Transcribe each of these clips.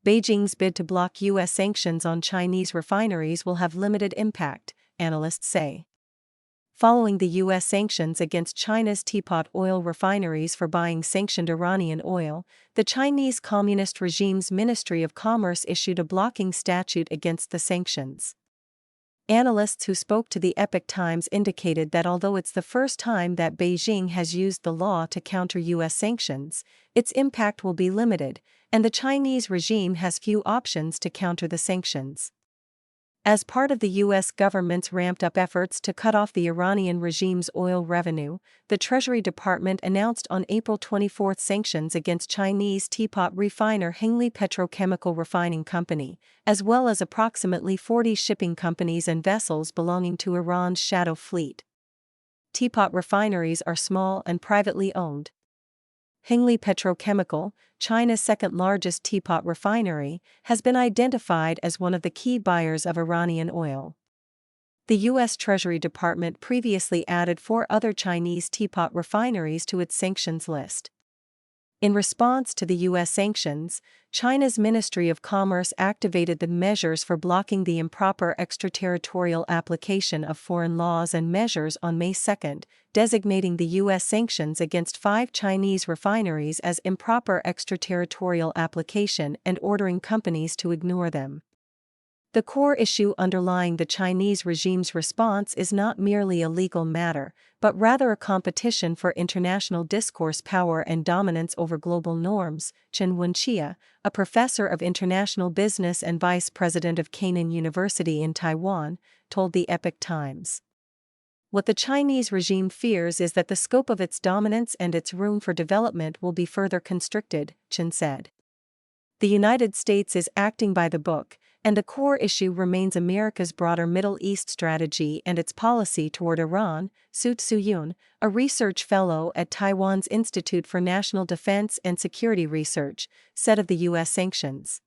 Beijing's bid to block U.S. sanctions on Chinese refineries will have limited impact, analysts say. Following the U.S. sanctions against China's teapot oil refineries for buying sanctioned Iranian oil, the Chinese Communist regime's Ministry of Commerce issued a blocking statute against the sanctions. Analysts who spoke to the Epoch Times indicated that although it's the first time that Beijing has used the law to counter U.S. sanctions, its impact will be limited, and the Chinese regime has few options to counter the sanctions. As part of the U.S. government's ramped-up efforts to cut off the Iranian regime's oil revenue, the Treasury Department announced on April 24 sanctions against Chinese teapot refiner Hengli Petrochemical Refining Company, as well as approximately 40 shipping companies and vessels belonging to Iran's shadow fleet. Teapot refineries are small and privately owned. Hengli Petrochemical, China's second-largest teapot refinery, has been identified as one of the key buyers of Iranian oil. The U.S. Treasury Department previously added 4 other Chinese teapot refineries to its sanctions list. In response to the U.S. sanctions, China's Ministry of Commerce activated the measures for blocking the improper extraterritorial application of foreign laws and measures on May 2, designating the U.S. sanctions against 5 Chinese refineries as improper extraterritorial application and ordering companies to ignore them. The core issue underlying the Chinese regime's response is not merely a legal matter, but rather a competition for international discourse power and dominance over global norms, Chen Wenxia, a professor of international business and vice president of Kenan University in Taiwan, told the Epoch Times. What the Chinese regime fears is that the scope of its dominance and its room for development will be further constricted, Chen said. The United States is acting by the book, and the core issue remains America's broader Middle East strategy and its policy toward Iran, Su Tsuyun, a research fellow at Taiwan's Institute for National Defense and Security Research, said of the U.S. sanctions.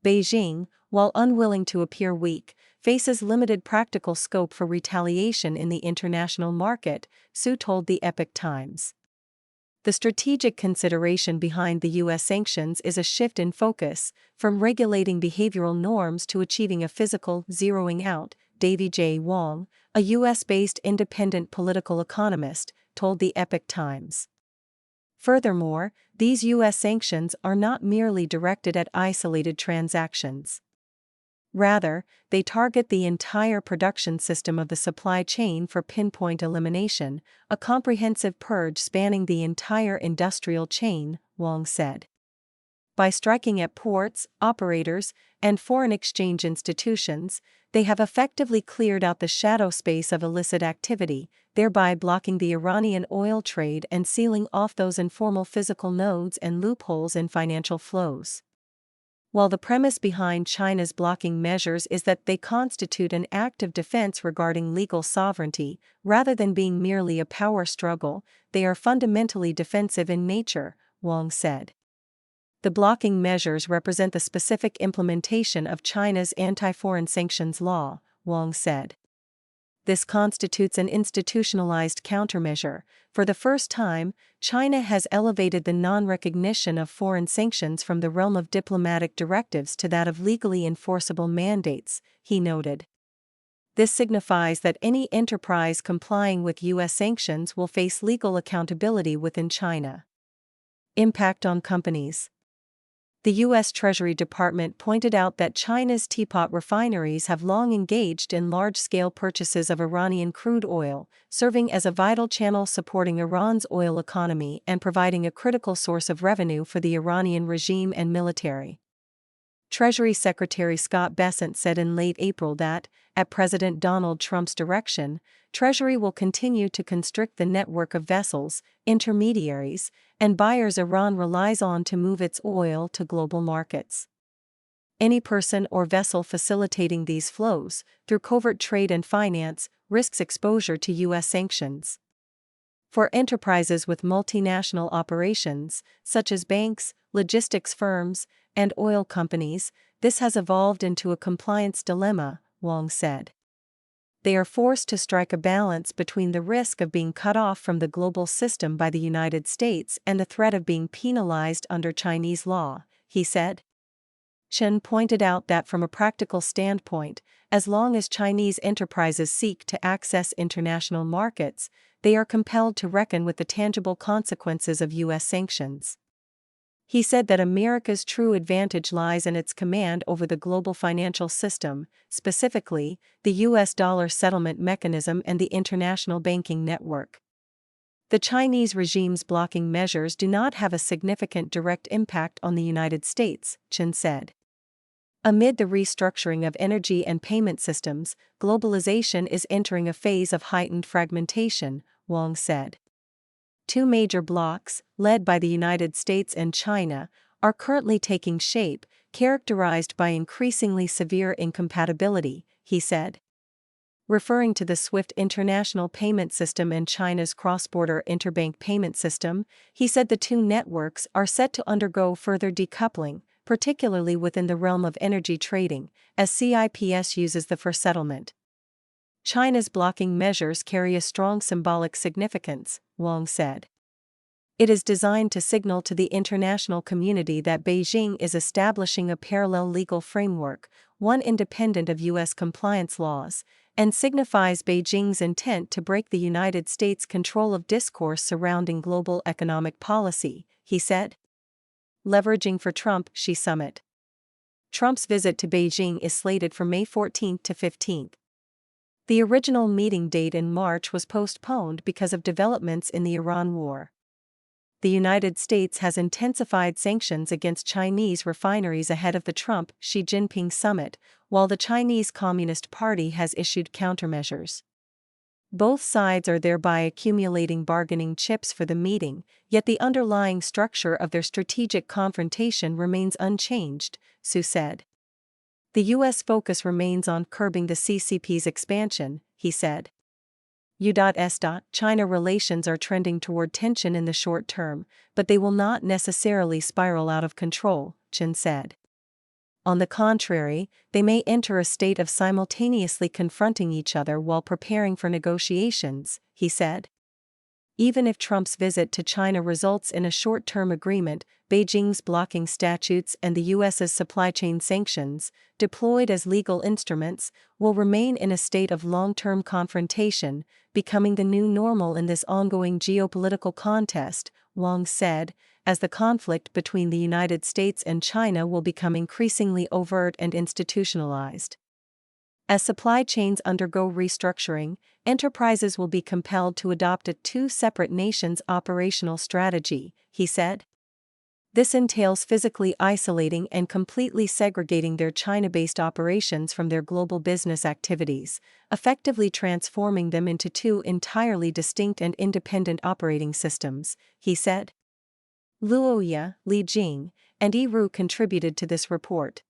Beijing, while unwilling to appear weak, faces limited practical scope for retaliation in the international market, Su told the Epoch Times. The strategic consideration behind the U.S. sanctions is a shift in focus, from regulating behavioral norms to achieving a physical zeroing out, Davy J. Wong, a U.S.-based independent political economist, told the Epoch Times. Furthermore, these U.S. sanctions are not merely directed at isolated transactions. Rather, they target the entire production system of the supply chain for pinpoint elimination, a comprehensive purge spanning the entire industrial chain, Wong said. By striking at ports, operators, and foreign exchange institutions, they have effectively cleared out the shadow space of illicit activity, thereby blocking the Iranian oil trade and sealing off those informal physical nodes and loopholes in financial flows. While the premise behind China's blocking measures is that they constitute an act of defense regarding legal sovereignty, rather than being merely a power struggle, they are fundamentally defensive in nature, Wong said. The blocking measures represent the specific implementation of China's anti-foreign sanctions law, Wong said. This constitutes an institutionalized countermeasure. For the first time, China has elevated the non-recognition of foreign sanctions from the realm of diplomatic directives to that of legally enforceable mandates, he noted. This signifies that any enterprise complying with U.S. sanctions will face legal accountability within China. Impact on companies. The U.S. Treasury Department pointed out that China's teapot refineries have long engaged in large-scale purchases of Iranian crude oil, serving as a vital channel supporting Iran's oil economy and providing a critical source of revenue for the Iranian regime and military. Treasury Secretary Scott Bessent said in late April that, at President Donald Trump's direction, Treasury will continue to constrict the network of vessels, intermediaries, and buyers Iran relies on to move its oil to global markets. Any person or vessel facilitating these flows, through covert trade and finance, risks exposure to U.S. sanctions. For enterprises with multinational operations, such as banks, logistics firms, and oil companies, this has evolved into a compliance dilemma, Wong said. They are forced to strike a balance between the risk of being cut off from the global system by the United States and the threat of being penalized under Chinese law, he said. Chen pointed out that from a practical standpoint, as long as Chinese enterprises seek to access international markets, they are compelled to reckon with the tangible consequences of U.S. sanctions. He said that America's true advantage lies in its command over the global financial system, specifically, the U.S. dollar settlement mechanism and the international banking network. The Chinese regime's blocking measures do not have a significant direct impact on the United States, Chen said. Amid the restructuring of energy and payment systems, globalization is entering a phase of heightened fragmentation, Wang said. Two major blocs, led by the United States and China, are currently taking shape, characterized by increasingly severe incompatibility, he said. Referring to the SWIFT international payment system and China's cross-border interbank payment system, he said the two networks are set to undergo further decoupling, particularly within the realm of energy trading, as CIPS uses them for settlement. China's blocking measures carry a strong symbolic significance, Wang said. It is designed to signal to the international community that Beijing is establishing a parallel legal framework, one independent of U.S. compliance laws, and signifies Beijing's intent to break the United States' control of discourse surrounding global economic policy, he said. Leveraging for Trump Xi Summit. Trump's visit to Beijing is slated for May 14 to 15. The original meeting date in March was postponed because of developments in the Iran war. The United States has intensified sanctions against Chinese refineries ahead of the Trump-Xi Jinping summit, while the Chinese Communist Party has issued countermeasures. Both sides are thereby accumulating bargaining chips for the meeting, yet the underlying structure of their strategic confrontation remains unchanged, Su said. The U.S. focus remains on curbing the CCP's expansion, he said. China relations are trending toward tension in the short term, but they will not necessarily spiral out of control, Chen said. On the contrary, they may enter a state of simultaneously confronting each other while preparing for negotiations, he said. Even if Trump's visit to China results in a short-term agreement, Beijing's blocking statutes and the U.S.'s supply chain sanctions, deployed as legal instruments, will remain in a state of long-term confrontation, becoming the new normal in this ongoing geopolitical contest, Wang said, as the conflict between the United States and China will become increasingly overt and institutionalized. As supply chains undergo restructuring, enterprises will be compelled to adopt a two-separate nations operational strategy, he said. This entails physically isolating and completely segregating their China-based operations from their global business activities, effectively transforming them into two entirely distinct and independent operating systems, he said. Luo Ye, Li Jing, and Yi Ru contributed to this report.